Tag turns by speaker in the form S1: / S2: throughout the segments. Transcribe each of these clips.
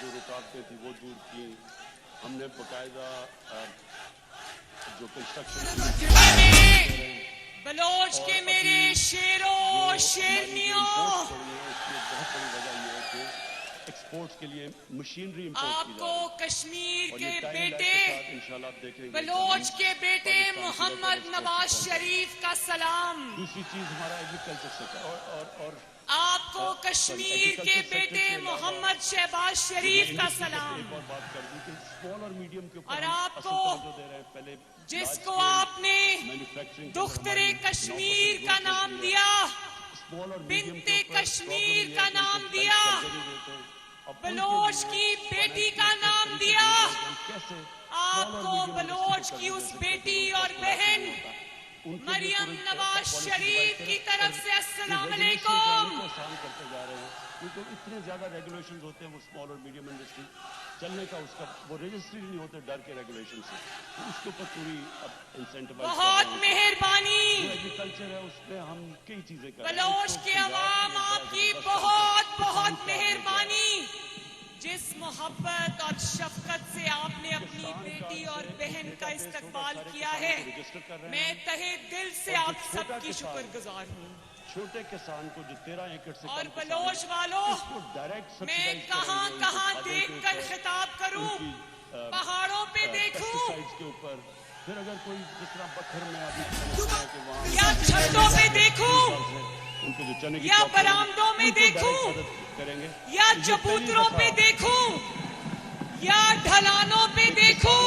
S1: जो रुकावटें थी वो दूर की। हमने बाकायदा जो कंस्ट्रक्शन
S2: बलोच के मेरे शेरों शेरनियों,
S1: उसकी बहुत बड़ी वजह ये है कि एक्सपोर्ट्स के लिए मशीनरी इंपोर्ट की जा
S2: आपको
S1: रही है।
S2: कश्मीर
S1: और
S2: के
S1: ये टाइम
S2: बेटे
S1: लैप्स के साथ इंशाल्लाह आप देखेंगे
S2: बलोच के बेटे
S1: पाकिस्तान की
S2: मोहम्मद
S1: वजह से
S2: नवाज
S1: एक्सपोर्ट
S2: शरीफ का सलाम।
S1: दूसरी चीज हमारा एग्रीकल्चर सेक्टर और
S2: आपको कश्मीर के बेटे मोहम्मद शहबाज शरीफ का सलाम।
S1: एक और बात कर दी कि स्मॉल और मीडियम के ऊपर
S2: और
S1: हम
S2: आपको
S1: असल तवज्जो दे रहे हैं। पहले
S2: जिसको आपने दुख्तरे कश्मीर का नाम दिया, बिन्ते कश्मीर का नाम दिया, बलोच की बेटी का नाम दिया, आपको बलोच की उस बेटी और बहन मरियम नवाज शरीफ की तरफ से अस्सलाम वालेकुम।
S1: आसान करते जा रहे हैं क्योंकि इतने ज्यादा रेगुलेशंस होते हैं वो स्मॉल और मीडियम इंडस्ट्री चलने का, उसका वो रजिस्ट्री नहीं होते डर के रेगुलेशन से, तो उसके ऊपर पूरी अब इंसेंटिवाइज
S2: बहुत मेहरबानी।
S1: एग्रीकल्चर है उसमें हम कई चीजें कर रहे हैं।
S2: बलोच के अवाम आपकी बहुत बहुत मेहरबानी। जिस मोहब्बत और शफकत से आपने अपनी बेटी और बहन का इस्तकबाल किया है, मैं तहे दिल से आप सबकी शुक्रगुजार हूँ।
S1: छोटे किसान को जो 13 एकड़ से
S2: और बलोच वालों, मैं कहाँ कहाँ देख कर खिताब करूँ, पहाड़ों पे देखूं
S1: के ऊपर, फिर अगर कोई जिस तरह पत्थर में अभी
S2: या छतों पे देखूं
S1: उनको जो चने की
S2: या बरामदों में देखूं
S1: करेंगे,
S2: या चबूतरों पे देखूं या ढलानों पे देखूं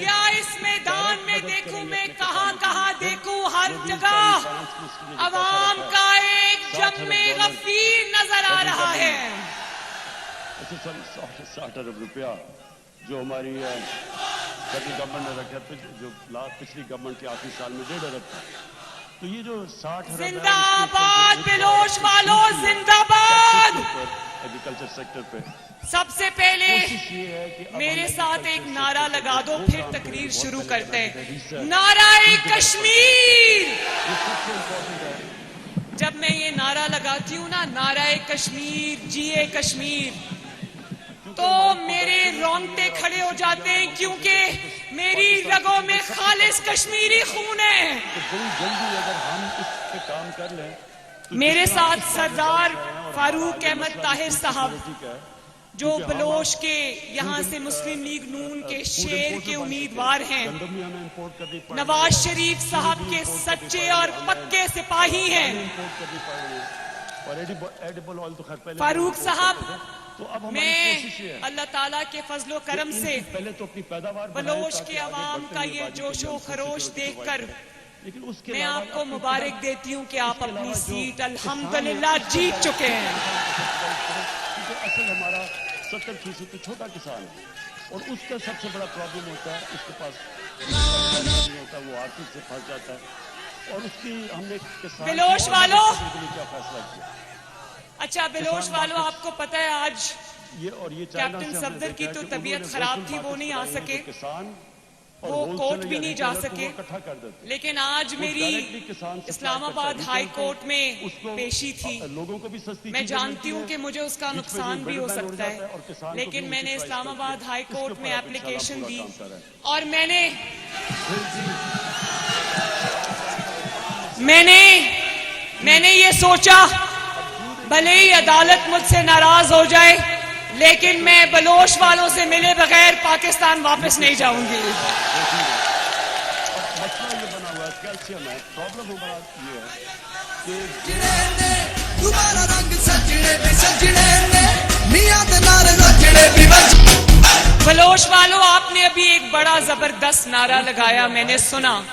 S2: या इस मैदान में देखूं, मैं कहाँ कहाँ देखूं, हर जगह अवाम का एक जम्मे गफीर नजर आ रहा है।
S1: अच्छा सर 60 अरब रुपया जो हमारी सेंट्रल गवर्नमेंट ने रखा था, जो पिछली गवर्नमेंट के आखिरी साल में 1.5 अरब था, तो ये जो 60 अरब
S2: जिंदाबाद बलोच वालों, जिंदाबाद।
S1: एग्रीकल्चर सेक्टर पे
S2: सबसे पहले
S1: ये है कि
S2: मेरे साथ एक नारा लगा दो, फिर तकरीर शुरू करते हैं। नाराए कश्मीर। जब मैं ये नारा लगाती हूँ ना, नाराए कश्मीर, जिए कश्मीर, तो मेरे रोंगटे खड़े हो जाते हैं, क्योंकि मेरी रगों में खालिस कश्मीरी खून है।
S1: जल्दी अगर हम इस पे काम कर लें तो
S2: मेरे साथ सरदार फारूक अहमद ताहिर साहब, जो बलोच के यहाँ से मुस्लिम लीग नून के शेर के उम्मीदवार हैं, नवाज शरीफ साहब के सच्चे और पक्के सिपाही हैं। फारूक साहब,
S1: तो अब
S2: मैं अल्लाह ताला के फजलो करम से
S1: पहले तो अपनी पैदावार
S2: बलोच के अवाम का ये जोशो खरोश देखकर मैं आपको मुबारक देती हूँ कि आप अपनी सीट अल्हम्दुलिल्लाह जीत चुके हैं।
S1: असल हमारा 70% तो छोटा किसान है और उसका सबसे बड़ा प्रॉब्लम होता है, उसके पास नहीं होता, वो आर्थिक से फंस जाता है। और उसकी हमने किसान
S2: बलोच वालों,
S1: क्या फैसला किया।
S2: अच्छा बलोच वालों, आपको पता है आज
S1: ये
S2: कैप्टन सफदर की तो तबीयत खराब थी, वो नहीं आ सके,
S1: किसान
S2: वो कोर्ट भी नहीं जा सके, लेकिन आज मेरी इस्लामाबाद हाई कोर्ट में पेशी थी।
S1: लोगों को भी सस्ती
S2: मैं जानती हूँ कि मुझे उसका नुकसान भी हो सकता है, लेकिन मैंने इस्लामाबाद हाई कोर्ट में एप्लीकेशन दी और मैंने ये सोचा, भले ही अदालत मुझसे नाराज हो जाए, लेकिन मैं बलोच वालों से मिले बगैर पाकिस्तान वापस नहीं जाऊंगी। बलोच वालों, आपने अभी एक बड़ा जबरदस्त नारा लगाया, मैंने सुना।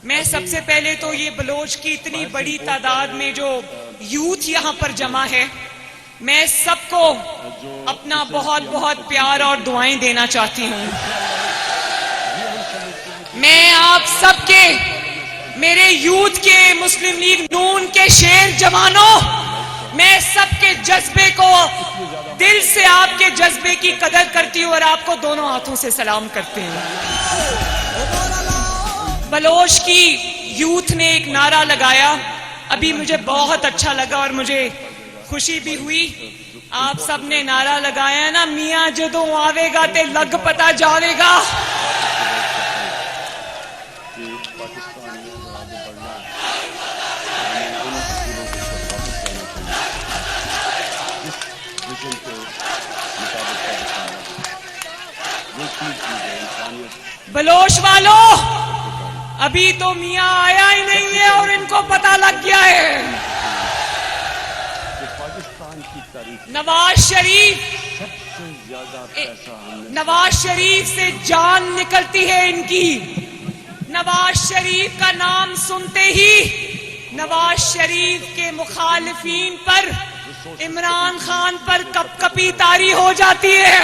S2: मैं सबसे पहले तो ये बलोच की इतनी बड़ी तादाद में जो यूथ यहाँ पर जमा है, मैं सबको अपना बहुत बहुत प्यार और दुआएं देना चाहती हूँ। मैं आप सबके, मेरे यूथ के, मुस्लिम लीग नून के शेर जवानों, मैं सबके जज्बे को, दिल से आपके जज्बे की कदर करती हूँ और आपको दोनों हाथों से सलाम करती हूँ। बलोच की यूथ ने एक नारा लगाया, अभी मुझे बहुत अच्छा लगा और मुझे خوشی بھی ہوئی. آپ سب نے نعرہ لگایا نا, میاں جدوں آوے گا تے لگ پتا جاوے گا.
S1: کہ پاکستان میں آگے بڑھنا ہے, ہمیں ان اصولوں کے اوپر واپس جانا چاہیے جس ویژن کے مطابق پاکستان ہے. وہ چیز ہے انسانیت.
S2: بلوچ والوں, ابھی تو میاں آیا ہی نہیں ہے اور ان کو پتا لگ گیا ہے.
S1: کہ پاکستان کی تاریخ
S2: نواز شریف,
S1: سب سے زیادہ پیسہ ہم نے
S2: نواز شریف سے جان نکلتی ہے ان کی. نواز شریف کا نام سنتے ہی نواز شریف کے مخالفین پر, عمران خان پر کپ کپی طاری ہو جاتی ہے.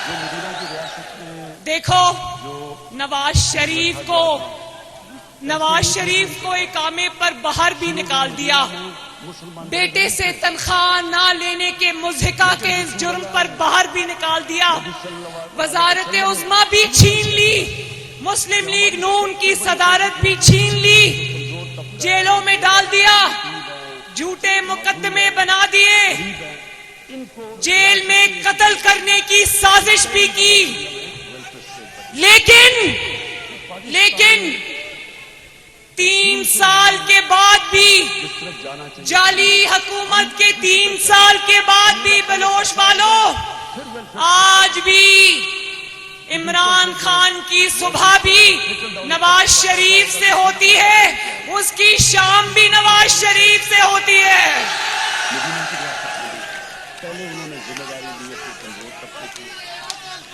S1: جو مدینہ کی ریاست میں
S2: دیکھو,
S1: جو
S2: نواز شریف کو اقامے پر باہر بھی نکال دیا.
S1: مسلمان
S2: بیٹے سے تنخواہ نہ لینے کے مضحکہ کے اس جرم پر باہر بھی نکال دیا. وزارت عظمیٰ بھی چھین لی, مسلم لیگ نون کی صدارت بھی چھین لی, جیلوں میں ڈال دیا, جھوٹے مقدمے بنا دیے, جیل میں قتل کرنے کی سازش بھی کی. لیکن 3 سال کے بعد بھی, جعلی حکومت کے 3 سال کے بعد بھی بلوچ والوں, آج بھی عمران خان کی صبح بھی نواز شریف سے ہوتی ہے, اس کی شام بھی نواز شریف سے ہوتی ہے.
S1: مدینہ کی ریاست میں پہلے انہوں نے ذمہ داری لی اپنے کمزور طبقے کی.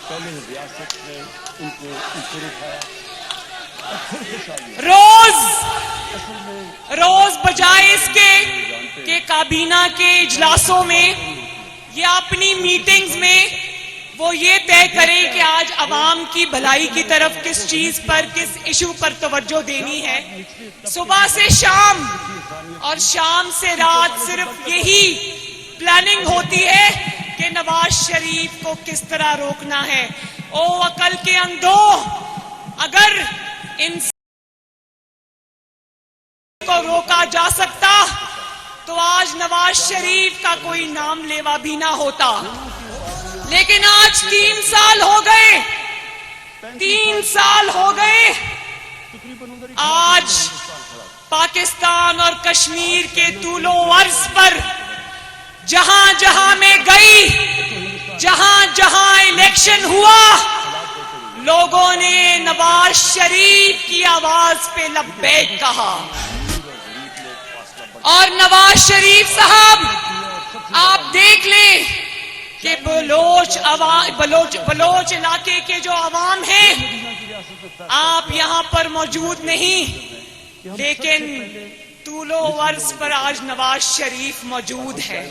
S1: پہلے ریاست میں ان کو اوپر اٹھایا اور پھر خوشحالی.
S2: روز بجائے اس کے کہ کابینہ کے اجلاسوں میں یا اپنی میٹنگز میں وہ یہ طے کرے کہ آج عوام کی بھلائی کی طرف کس چیز پر, کس ایشو پر توجہ دینی ہے, صبح سے شام اور شام سے رات صرف یہی پلاننگ ہوتی ہے کہ نواز شریف کو کس طرح روکنا ہے. او عقل کے اندھو, اگر ان کو روکا جا سکتا تو آج نواز شریف کا کوئی نام لیوا بھی نہ ہوتا. لیکن آج 3 سال ہو گئے, 3 سال ہو گئے. آج پاکستان اور کشمیر کے طول و عرض پر جہاں جہاں میں گئی, جہاں جہاں الیکشن ہوا, لوگوں نے نواز شریف کی آواز پہ لبیک کہا. اور نواز شریف صاحب, آپ دیکھ لیں کہ بلوچ علاقے کے جو عوام ہیں, آپ یہاں پر موجود نہیں, لیکن طول و عرض پر آج نواز شریف موجود ہے.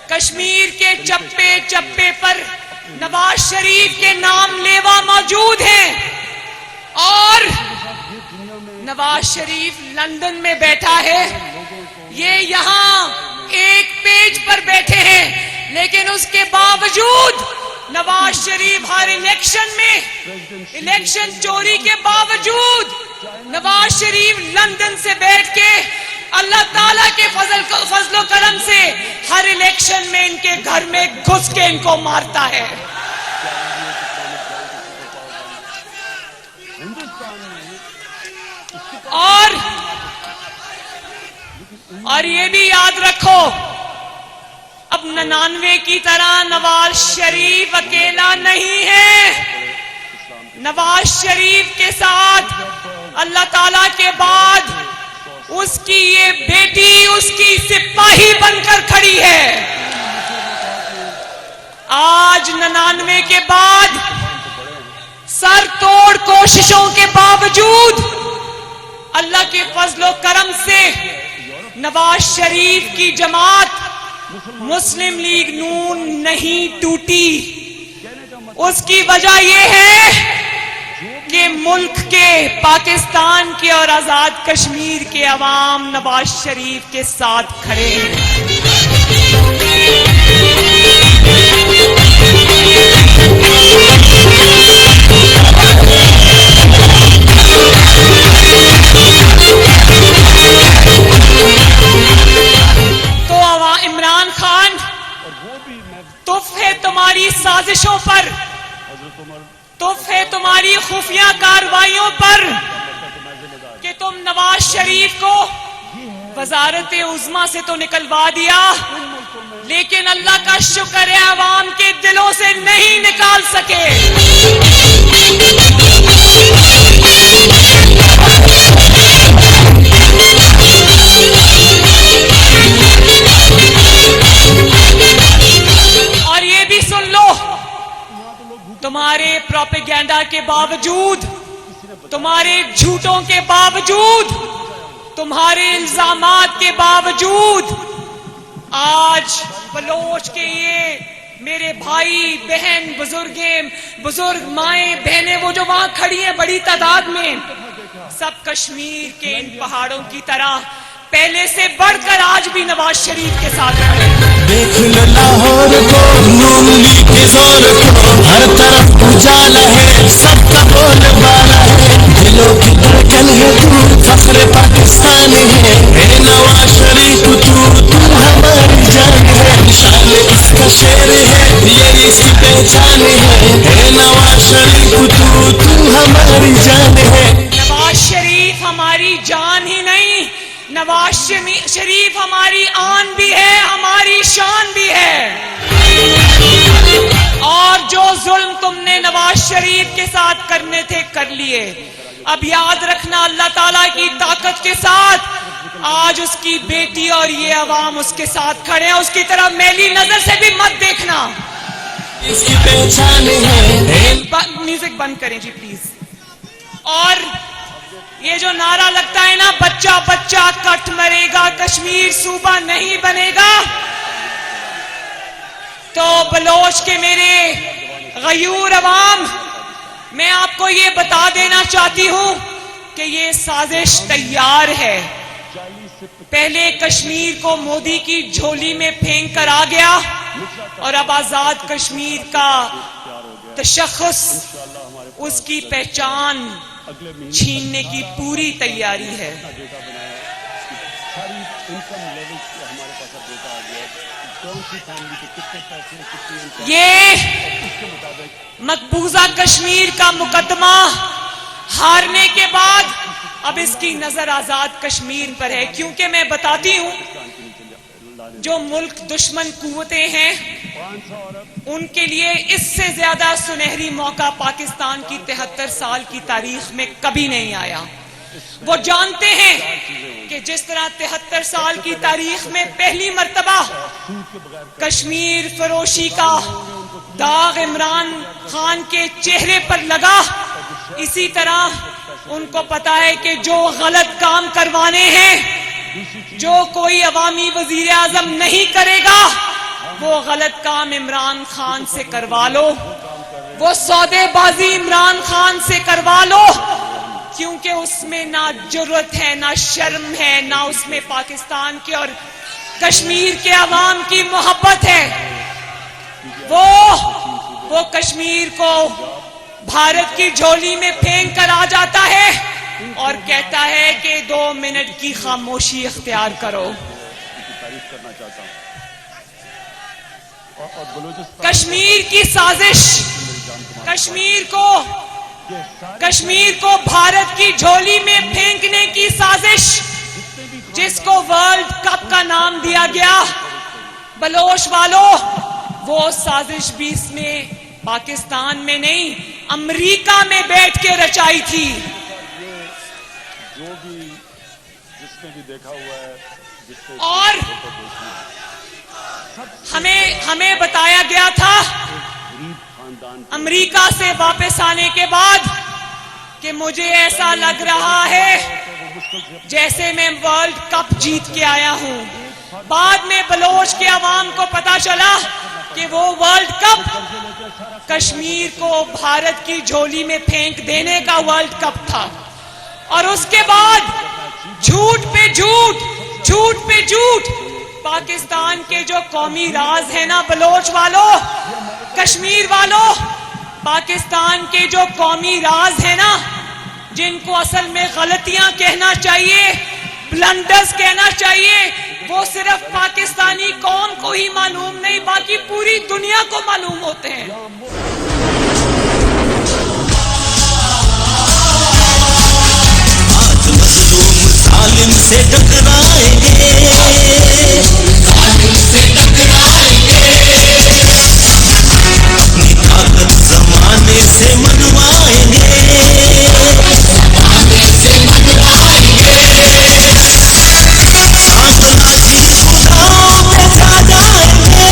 S2: کشمیر کے چپے چپے پر نواز شریف کے نام لیوا موجود ہیں, اور نواز شریف لندن میں بیٹھا ہے, یہ یہاں ایک پیج پر بیٹھے ہیں, لیکن اس کے باوجود نواز شریف ہر الیکشن میں, الیکشن چوری کے باوجود نواز شریف لندن سے بیٹھ کے اللہ تعالیٰ کے فضل و کرم سے ہر الیکشن میں ان کے گھر میں گھس کے ان کو مارتا ہے. اور یہ بھی یاد رکھو, اب 99 کی طرح نواز شریف اکیلا نہیں ہے. نواز شریف کے ساتھ اللہ تعالیٰ کے بعد اس کی یہ بیٹی اس کی سپاہی بن کر کھڑی ہے. آج 99 کے بعد سر توڑ کوششوں کے باوجود اللہ کے فضل و کرم سے نواز شریف کی جماعت مسلم لیگ نون نہیں ٹوٹی. اس کی وجہ یہ ہے کہ ملک کے, پاکستان کے اور آزاد کشمیر کے عوام نواز شریف کے ساتھ کھڑے ہیں. तुफ है तुम्हारी साजिशों पर,
S1: हजरत उमर
S2: तुफ है तुम्हारी खुफिया कार्रवाइयों पर कि तुम नवाज शरीफ को वजारत उज़्मा से तो निकलवा दिया, लेकिन अल्लाह का शुक्र है अवाम के दिलों से नहीं निकाल सके। और ये भी सुन लो, तुम्हारे प्रोपेगेंडा के बावजूद, तुम्हारे झूठों के बावजूद, तुम्हारे इल्जामात के बावजूद आज बलोच के ये मेरे भाई बहन बुजुर्ग माएं बहनें वो जो वहां खड़ी हैं बड़ी तादाद में, सब कश्मीर के इन पहाड़ों की तरह पहले से बढ़कर आज भी नवाज शरीफ के साथ खड़े हैं।
S3: देख लो लाहौर को, नून लीग के जोर को, हर तरफ उजाला है, सबका बोलबाला है, दिलों की धड़कन है तू, फख्र पाकिस्तान है, ए नवाज शरीफ तू हमारी जान है, शान इसका शेर है, ये इसकी पहचान है, ए नवाज शरीफ तू हमारी जान है।
S2: नवाज शरीफ हमारी जान ही नहीं, नवाज शरीफ हमारी आन भी है, हमारी शान भी है। और जो जुल्म तुमने नवाज शरीफ के साथ करने थे कर लिए। अब याद रखना अल्लाह ताला की ताकत के साथ आज उसकी बेटी और ये अवाम उसके साथ खड़े हैं, उसकी तरफ मैली नजर से भी मत देखना।
S3: इसकी पहचान है।
S2: म्यूजिक बंद करें जी प्लीज। और ये जो नारा लगता है ना, बच्चा बच्चा कट मरेगा, कश्मीर सूबा नहीं बनेगा, तो बलोच के मेरे गयूर अवाम, मैं आपको ये बता देना चाहती हूं कि ये साजिश तैयार है। पहले कश्मीर को मोदी की झोली में फेंक कर आ गया और अब आजाद कश्मीर का तशख्खुस, उसकी पहचान छीनने की पूरी तैयारी है। ये मकबूजा कश्मीर का मुकदमा हारने के बाद अब इसकी नजर आजाद कश्मीर पर है, क्योंकि मैं बताती हूं जो मुल्क दुश्मन कुव्वतें हैं उनके लिए इससे ज्यादा सुनहरी मौका पाकिस्तान की 73 साल की तारीख में कभी नहीं आया। वो जानते हैं कि जिस तरह 73 साल की तारीख में पहली मर्तबा कश्मीर फरोशी का दाग इमरान खान के चेहरे पर लगा, इसी तरह उनको पता है कि जो गलत काम करवाने हैं, जो कोई अवामी वजीर आजम नहीं करेगा, वो गलत काम इमरान खान से करवा लो, वो सौदेबाजी इमरान खान से करवा लो, क्योंकि उसमें ना जुर्रत है, ना शर्म है, ना उसमें पाकिस्तान की और कश्मीर के अवाम की मोहब्बत है। वो कश्मीर को भारत की झोली में फेंक कर आ जाता है और कहता है कि 2 मिनट की खामोशी इख्तियार करो। कश्मीर की साजिश, कश्मीर को भारत की झोली में फेंकने की साजिश, जिसको वर्ल्ड कप का नाम दिया गया, बलोच वालों, वो साजिश भी इसमें पाकिस्तान में नहीं अमेरिका में बैठ के रचाई थी।
S1: जो भी जिसने भी देखा हुआ है,
S2: और हमें बताया गया था अमेरिका से वापस आने के बाद कि मुझे ऐसा लग रहा है जैसे मैं वर्ल्ड कप जीत के आया हूं। बाद में बलोच के अवाम को पता चला कि वो वर्ल्ड कप कश्मीर को भारत की झोली में फेंक देने का वर्ल्ड कप था। और उसके बाद झूठ पे झूठ पाकिस्तान के जो कौमी राज है ना, बलोच वालों, कश्मीर वालों, पाकिस्तान के जो कौमी राज है ना, जिनको असल में गलतियां कहना चाहिए, ब्लंडर्स कहना चाहिए, वो सिर्फ पाकिस्तानी कौम को ही मालूम नहीं नहीं बाकी पूरी दुनिया को मालूम होते हैं।
S3: आज मजलूम जालिम से टकराएंगे, अपनी ताकत जमाने से मनवाएंगे, आतनाची खुदाओं पे छा जाएंगे,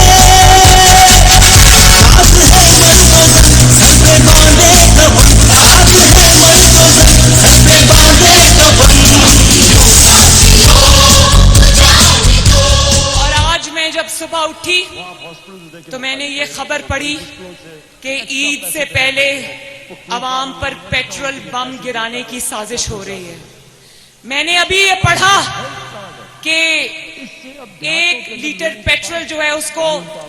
S3: रात है मर्दोज़न सर पे बांधे कफन, रात है मर्दोज़न सर पे बांधे कफन।
S2: और आज मैं जब सुबह उठी तो मैंने ये खबर पढ़ी कि ईद से पहले अवाम पर पेट्रोल बम गिराने की साजिश हो रही है। मैंने अभी ये पढ़ा कि 1 लीटर पेट्रोल जो है उसको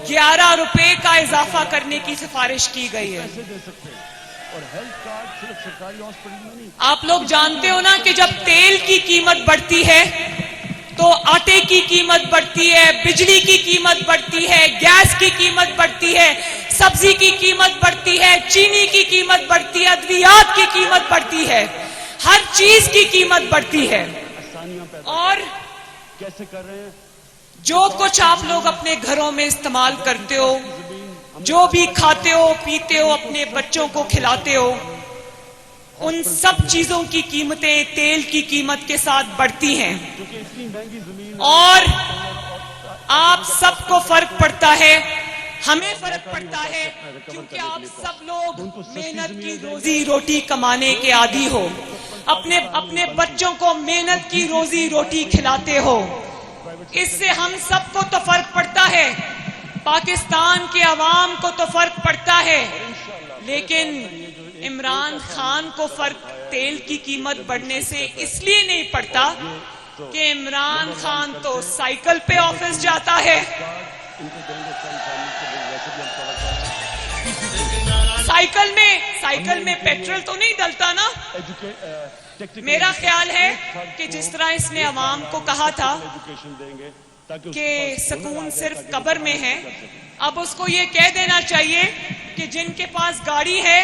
S2: 11 रुपए का इजाफा करने की सिफारिश की गई है।
S1: और हेल्थ कार्ड सिर्फ सरकारी हॉस्पिटल में नहीं,
S2: आप लोग जानते हो ना कि जब तेल की कीमत बढ़ती है तो आटे की कीमत बढ़ती है, बिजली की कीमत बढ़ती है, गैस की कीमत बढ़ती है, सब्जी की कीमत बढ़ती है, चीनी की कीमत बढ़ती है, अद्वियात की कीमत बढ़ती है, हर चीज की कीमत बढ़ती है।
S1: आसानियां पैदा
S2: और
S1: कैसे कर रहे हैं?
S2: जो कुछ आप लोग अपने घरों में इस्तेमाल करते हो, जो भी खाते हो पीते हो, अपने बच्चों को खिलाते हो, उन सब चीजों की कीमतें तेल की कीमत के साथ बढ़ती हैं।
S1: क्योंकि इतनी महंगी जमीन
S2: और आप सबको फर्क पड़ता है, हमें फर्क पड़ता है, क्योंकि आप सब लोग मेहनत की रोजी रोटी कमाने के आदी हो, अपने बच्चों को मेहनत की रोजी रोटी खिलाते हो। इससे हम सबको तो फर्क पड़ता है, पाकिस्तान के अवाम को तो फर्क पड़ता है, लेकिन इमरान खान को फर्क तेल की कीमत बढ़ने से इसलिए नहीं पड़ता कि इमरान खान तो साइकिल पे ऑफिस जाता है।
S1: इनको देंगे सही फैमिली के लिए, वैसे भी हम
S2: साइकिल में पेट्रोल तो नहीं डलता ना। मेरा ख्याल है कि जिस तरह इसने अवाम को कहा था
S1: एजुकेशन देंगे ताकि
S2: कि सुकून सिर्फ कब्र में है, अब उसको ये कह देना चाहिए कि जिनके पास गाड़ी है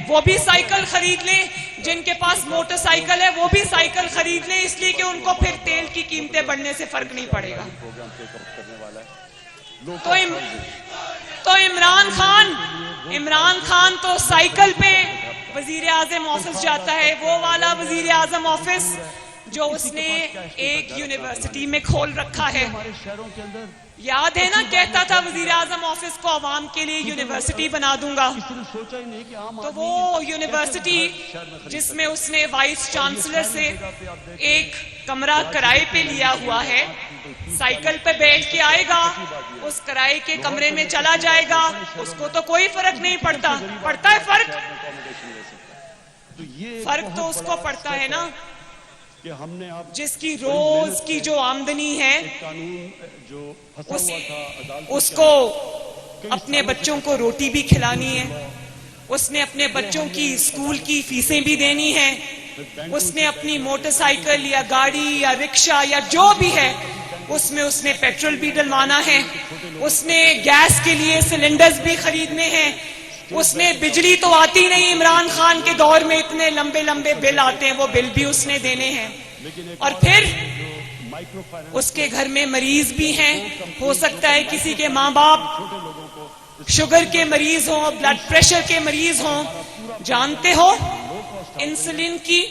S2: वो भी साइकिल खरीद लें, जिनके पास मोटरसाइकिल है वो भी साइकिल खरीद लें, इसलिए कि उनको फिर तेल की कीमतें बढ़ने से फर्क नहीं पड़ेगा।
S1: प्रोग्राम टेकअप करने वाला है।
S2: तो इमरान खान तो साइकिल पे वजीर आजम ऑफिस जाता है, वो वाला वजीर आजम ऑफिस जो उसने एक यूनिवर्सिटी में खोल रखा है।
S1: हमारे शहरों के अंदर
S2: याद है ना, कहता था वजीर आजम ऑफिस को अवाम के लिए यूनिवर्सिटी बना दूंगा।
S1: किसी ने सोचा ही नहीं कि आम
S2: तो वो यूनिवर्सिटी जिसमें उसने वाइस चांसलर से एक कमरा किराए पे लिया हुआ है, साइकिल पे बैठ के आएगा, उस किराए के कमरे में चला जाएगा, उसको तो कोई फर्क नहीं पड़ता। पड़ता है फर्क तो उसको पड़ता है ना
S1: कि हमने आप
S2: जिसकी रोज की जो आमदनी है
S1: कानून जो फंसा हुआ था अदालत
S2: उसको अपने बच्चों को रोटी भी खिलानी है, उसने अपने बच्चों की स्कूल की फीसें भी देनी है, उसने अपनी मोटरसाइकिल या गाड़ी या रिक्शा या जो भी है उसमें उसने पेट्रोल भी डलवाना है, उसने गैस के लिए सिलेंडर्स भी खरीदने हैं, उसने बिजली तो आती नहीं, इमरान खान के दौर में इतने लंबे लंबे बिल आते हैं, वो बिल भी उसने देने हैं। और फिर उसके घर में मरीज भी हैं, हो सकता है किसी के माँ बाप शुगर के मरीज हों, ब्लड प्रेशर के मरीज हों। जानते हो इंसुलिन की,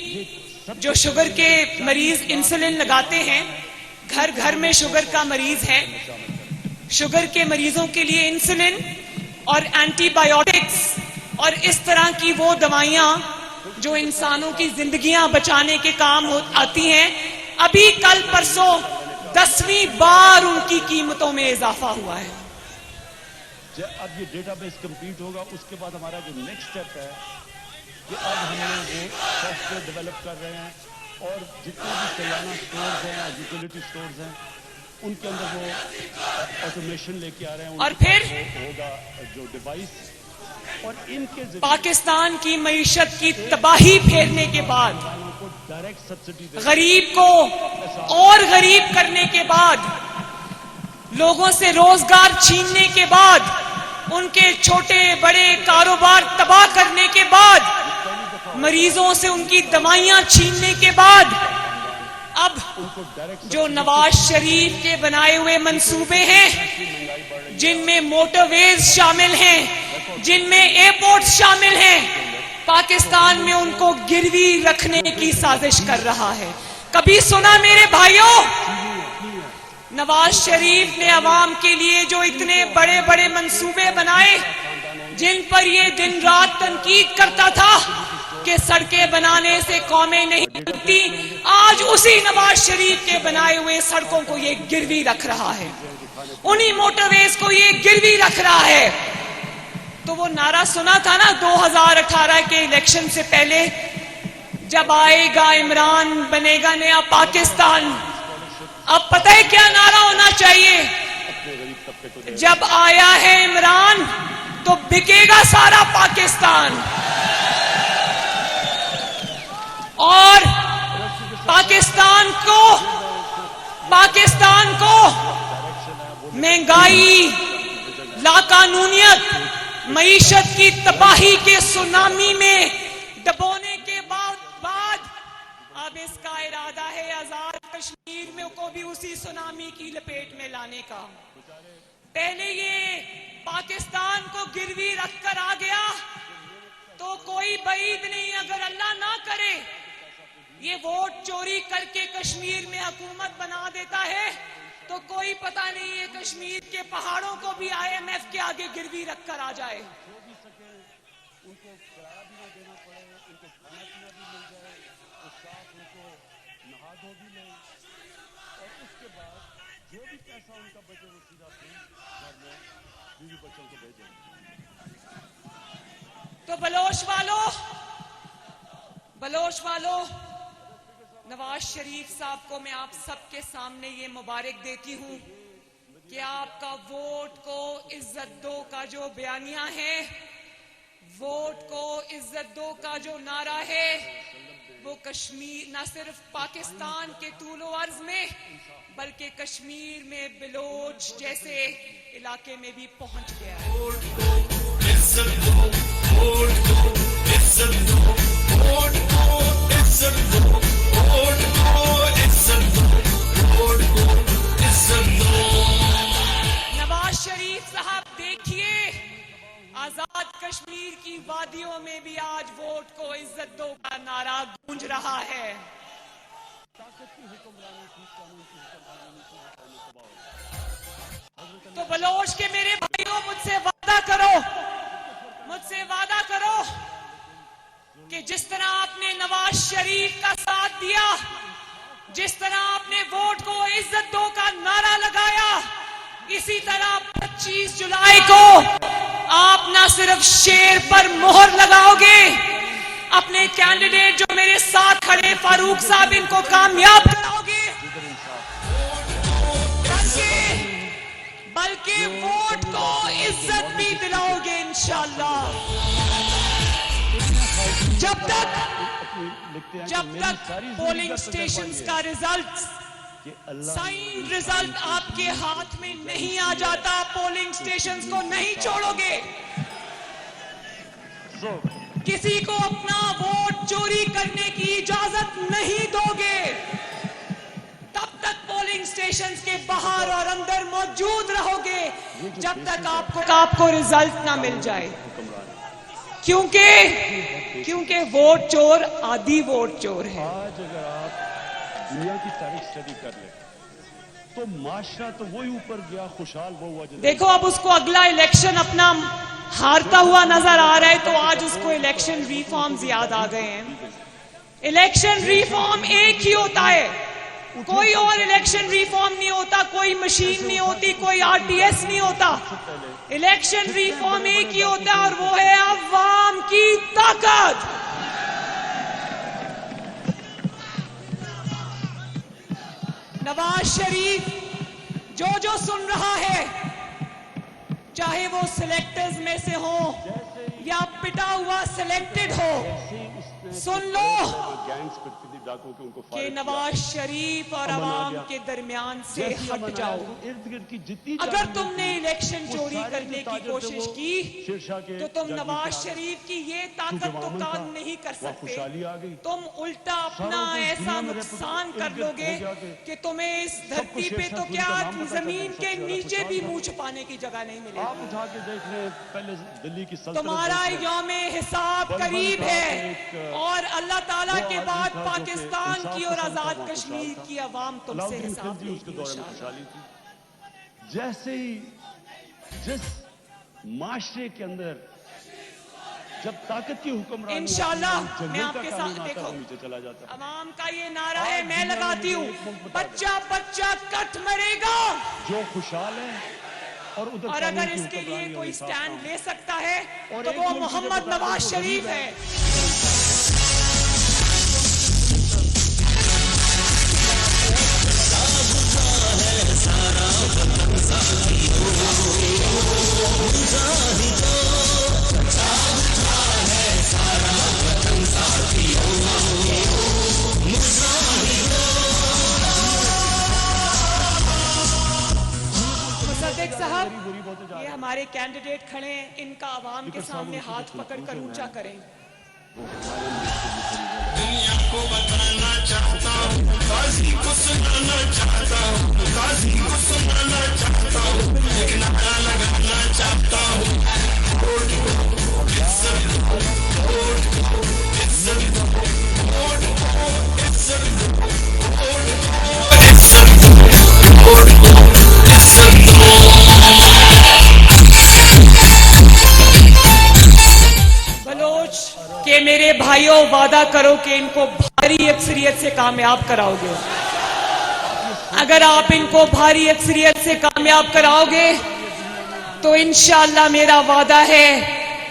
S2: जो शुगर के मरीज इंसुलिन लगाते हैं, घर घर में शुगर का मरीज है, शुगर के मरीजों के लिए इंसुलिन और एंटीबायोटिक्स और इस तरह की वो दवाइयां जो इंसानों की जिंदगियां बचाने के काम आती हैं, अभी कल परसों 10वीं बार उनकी कीमतों में इजाफा हुआ है।
S1: अब ये डेटाबेस कंप्लीट होगा, उसके बाद हमारा जो नेक्स्ट स्टेप है कि अब हम लोग वो सॉफ्टवेयर डेवलप कर रहे हैं और जितने भी किराना स्टोर्स हैं, यूटिलिटी स्टोर्स हैं, उनके अंदर वो ऑटोमेशन लेके आ रहे हैं।
S2: और फिर
S1: होगा जो डिवाइस और इनके
S2: पाकिस्तान की मईशत की तबाही फेरने के बाद,
S1: डायरेक्ट सब्सिडी
S2: गरीब को और गरीब करने के बाद, लोगों से रोजगार छीनने के बाद, उनके छोटे बड़े कारोबार तबाह करने के बाद, मरीजों से उनकी दवाइयां छीनने के बाद, अब जो नवाज शरीफ के बनाए हुए मंसूबे हैं, जिनमें मोटरवेज शामिल हैं, जिनमें एयरपोर्ट शामिल हैं, पाकिस्तान में उनको गिरवी रखने की साजिश कर रहा है। कभी सुना मेरे भाइयों, नवाज शरीफ ने अवाम के लिए जो इतने बड़े बड़े मंसूबे बनाए, जिन पर ये दिन रात तनकीद करता था कि सड़कें बनाने से कौमें नहीं बनती, आज उसी नवाज शरीफ के बनाए हुए सड़कों को ये गिरवी रख रहा है, उन्हीं मोटरवेज को ये गिरवी रख रहा है। तो वो नारा सुना था ना 2018 के इलेक्शन से पहले, जब आएगा इमरान बनेगा नया पाकिस्तान। अब पता है क्या नारा होना चाहिए? जब आया है इमरान तो बिकेगा सारा पाकिस्तान। और पाकिस्तान को महंगाई, लाकानूनियत, मईशत की तबाही के सुनामी में डुबोने के बाद अब इसका इरादा है आजाद कश्मीर में को भी उसी सुनामी की लपेट में लाने का। पहले ये पाकिस्तान को गिरवी रखकर आ गया, तो कोई बईद नहीं, अगर अल्लाह ना करे ये वोट चोरी करके कश्मीर में हुकूमत बना देता है, तो कोई पता नहीं है कश्मीर के पहाड़ों को भी IMF के आगे गिरवी रखकर आ जाए।
S1: उनको किराया भी ना देना पड़े, उनको खाना पीना भी मिल जाए, वो साफ उनको नहा धो भी लें, और उसके बाद जो भी पैसा उनका बचे वो सीधा अपने घर में बीवी बच्चों को भेजें।
S2: तो बलोच वालों, नवाज शरीफ साहब को मैं आप सबके सामने ये मुबारक देती हूँ कि आपका वोट को इज्जत दो का जो बयानिया है, वोट को इज्जत दो का जो नारा है, वो कश्मीर न सिर्फ पाकिस्तान के तूलो अर्ज में बल्कि कश्मीर में बलोच जैसे इलाके में भी पहुंच गया है।
S3: वोट को इज्जत दो, वोट को इज्जत दो, वोट को इज्जत दो, वोट को इज्जत दो, वोट को इज्जत दो।
S2: नवाज शरीफ साहब देखिए, आजाद कश्मीर की वादियों में भी आज वोट को इज्जत दो का नारा गूंज रहा है। तो बलोच के मेरे भाइयों, मुझसे वादा करो कि जिस तरह आपने नवाज शरीफ का साथ दिया, जिस तरह आपने वोट को इज्जत दो का नारा लगाया, इसी तरह 25 जुलाई को आप न सिर्फ शेर पर मोहर लगाओगे, अपने कैंडिडेट जो मेरे साथ खड़े फारूक साहब, इनको कामयाब कराओगे, बल्कि वोट को इज्जत भी दिलाओगे इंशाअल्लाह। जब तक पोलिंग स्टेशंस का साइन रिजल्ट आपके हाथ में नहीं आ जाता, पोलिंग स्टेशंस को नहीं छोड़ोगे, किसी को अपना वोट चोरी करने की इजाजत नहीं दोगे, तब तक पोलिंग स्टेशंस के बाहर और अंदर मौजूद रहोगे, जब तक आपको रिजल्ट ना मिल जाए। क्योंकि वोट चोर आदि वोट चोर है।
S1: आज अगर आप दुनिया की तारीख स्टडी कर ले तो माशरा तो वही ऊपर गया, खुशहाल वो हुआ।
S2: देखो अब उसको अगला इलेक्शन अपना हारता हुआ नजर आ रहा है, तो आज उसको इलेक्शन रिफॉर्म्स याद आ गए हैं। इलेक्शन रिफॉर्म एक ही होता है, कोई और इलेक्शन रिफॉर्म नहीं होता, कोई मशीन नहीं होती, कोई RTS नहीं होता। इलेक्शन रिफॉर्म एक ही होता है और वो है अवाम की ताकत। नवाज शरीफ जो सुन रहा है, चाहे वो सिलेक्टर्स में से हो या पिटा हुआ सिलेक्टेड हो, सुन लो,
S1: लद्दाखों के उनको
S2: कि
S1: फारिग किया।
S2: नवाज शरीफ और
S1: अमन आ
S2: अवाम
S1: गया।
S2: के दरमियान से
S1: जैसे ही
S2: हट
S1: अमन आया,
S2: जाओ।
S1: तो इर्द गिर्द की जितनी
S2: अगर
S1: जागीरें
S2: तुमने
S1: थी,
S2: इलेक्शन
S1: वो
S2: चोरी
S1: सारे
S2: करने
S1: जो
S2: की
S1: ताजर थे,
S2: कोशिश
S1: वो
S2: की
S1: शेरशाह के
S2: तो तुम
S1: जागीर
S2: नवाज
S1: पे आ गए।
S2: शरीफ की ये
S1: क्योंकि
S2: ताकत तो
S1: वहाँ
S2: काम
S1: था,
S2: नहीं कर
S1: वहाँ
S2: सकते।
S1: खुशहाली आ गई।
S2: तुम उल्टा अपना
S1: सारों को
S2: ऐसा
S1: दुनिया में
S2: नुकसान कर
S1: इर्द गिर्द
S2: लोगे
S1: हो गया
S2: कि तुम्हें इस धरती
S1: सबको
S2: पे
S1: शेरशाह
S2: तो
S1: सूरी
S2: क्या
S1: का नाम पता चल
S2: जमीन
S1: गया,
S2: के
S1: सबसे
S2: नीचे
S1: ज्यादा
S2: भी
S1: खुशहाल
S2: मुंह
S1: था।
S2: छुपाने की जगह नहीं मिलेगी।
S1: आप उठा के देख रहे हैं, पहले दिल्ली की सल्तनत
S2: तुम्हारा
S1: देख लें।
S2: यौम हिसाब
S1: बलबल
S2: करीब
S1: था
S2: है
S1: तो एक,
S2: और अल्लाह ताला
S1: वो
S2: के
S1: आदमी
S2: बाद
S1: था जो कि
S2: पाकिस्तान
S1: इंसाफ
S2: की और
S1: पसंद था,
S2: आजाद
S1: वहाँ
S2: कश्मीर
S1: खुशहाल था।
S2: की आवाम तुमसे
S1: अलाउद्दीन
S2: हिसाब
S1: खिलजी उसके
S2: लेगी
S1: दौरे में
S2: इंशाअल्लाह।
S1: खुशहाली थी। जैसे ही जिस माशरे के अंदर जब ताकत की हुक्मरानी
S2: इंशाअल्लाह
S1: आती है,
S2: मैं
S1: जंगल
S2: आपके
S1: का
S2: साथ
S1: कानून आता है,
S2: देखो।
S1: वो नीचे चला जाता है।
S2: अवाम का ये नारा है,
S1: आज
S2: मैं
S1: दुनिया में
S2: लगाती हूँ,
S1: मुझे एक मुल्क बता दो।
S2: बच्चा बच्चा कट मरेगा।
S1: जो खुशहाल है और उधर
S2: और
S1: कानून
S2: अगर
S1: की
S2: इसके लिए
S1: हुक्मरानी और
S2: कोई
S1: इंसाफ
S2: स्टैंड
S1: ना हो।
S2: ले सकता है
S1: और
S2: तो
S1: एक
S2: वो
S1: मुल्क मुझे
S2: मोहम्मद
S1: बता दो,
S2: नवाज
S1: जो
S2: शरीफ
S1: गरीब
S2: है। मुसद्दिक साहब,
S1: बुरी बोलते जा
S2: ये
S1: रहे हैं।
S2: हमारे कैंडिडेट खड़े हैं, इनका आवाम के सामने हाथ पकड़कर ऊंचा करें।
S3: दुनिया को बताना चाहता हूँ, गाजी को सुनाना चाहता हूँ, गाजी को सुनाना चाहता हूँ, एक नारा लगाना चाहता हूँ। वोट दो, इज्जत दो, वोट दो, इज्जत दो, वोट दो, इज्जत दो, वोट दो, इज्जत दो, वोट दो, इज्जत दो।
S2: बलोच के मेरे भाइयों, वादा करो कि इनको भारी अक्सरियत से कामयाब कराओगे। अगर आप इनको भारी अक्सरियत से कामयाब कराओगे तो इंशाअल्लाह मेरा वादा है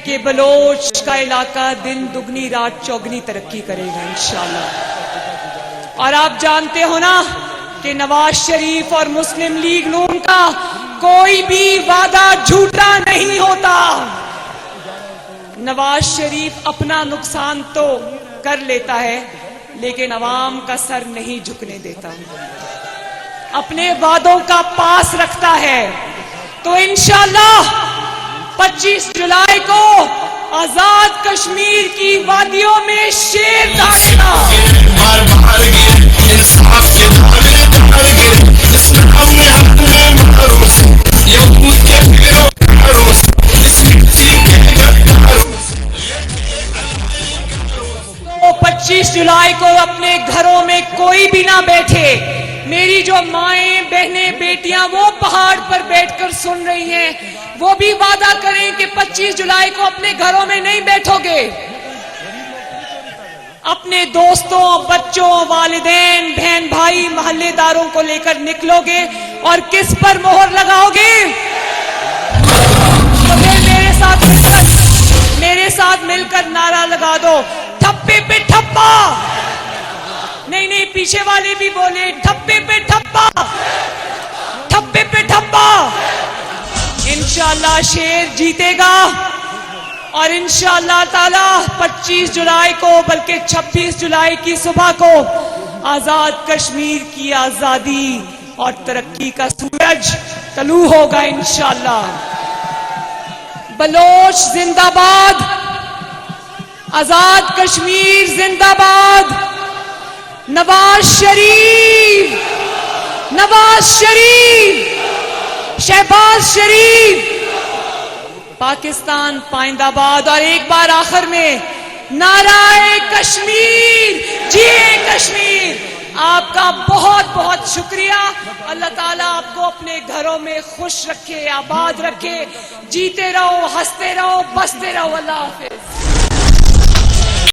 S2: कि बलोच का इलाका दिन दुगनी रात चौगनी तरक्की करेगा इंशाअल्लाह। और आप जानते हो ना कि नवाज शरीफ और मुस्लिम लीग नून का कोई भी वादा झूठा नहीं होता। नवाज शरीफ अपना नुकसान तो कर लेता है लेकिन अवाम का सर नहीं झुकने देता, अपने वादों का पास रखता है। तो इंशाअल्लाह 25 जुलाई को आजाद कश्मीर की वादियों में शेर दहाड़ेगा।
S3: बार बार गिरे इंसाफ के धार गिरे, इस काम में हमने भरोसे, यहूद के फिरों से, इस मिट्टी के गद्दारों से।
S2: तो 25 जुलाई को अपने घरों में कोई भी ना बैठे। मेरी जो माएं, बहनें, बेटियां वो पहाड़ पर बैठकर सुन रही हैं, वो भी वादा करें कि 25 जुलाई को अपने घरों में नहीं बैठोगे। अपने दोस्तों, बच्चों, वालिदैन, बहन भाई, मोहल्लेदारों को लेकर निकलोगे और किस पर मोहर लगाओगे? तो फिर मेरे साथ मिलकर नारा लगा दो, ठप्पे पे ठप्पा। नहीं नहीं, पीछे वाले भी बोले, ठप्पे पे ठप्पा, ठप्पे पे ठप्पा। इंशाअल्लाह शेर जीतेगा और इंशाअल्लाह ताला 25 जुलाई को, बल्कि 26 जुलाई की सुबह को आजाद कश्मीर की आजादी और तरक्की का सूरज तलू होगा इंशाअल्लाह। बलोच जिंदाबाद, आजाद कश्मीर जिंदाबाद, नवाज शरीफ, नवाज शरीफ, शहबाज शरीफ, पाकिस्तान पाइंदाबाद। और एक बार आखिर में नाराए कश्मीर, जिए कश्मीर। आपका बहुत बहुत शुक्रिया। अल्लाह ताला आपको अपने घरों में खुश रखे, आबाद रखे, जीते रहो, हंसते रहो, बसते रहो। अल्लाह हाफिज।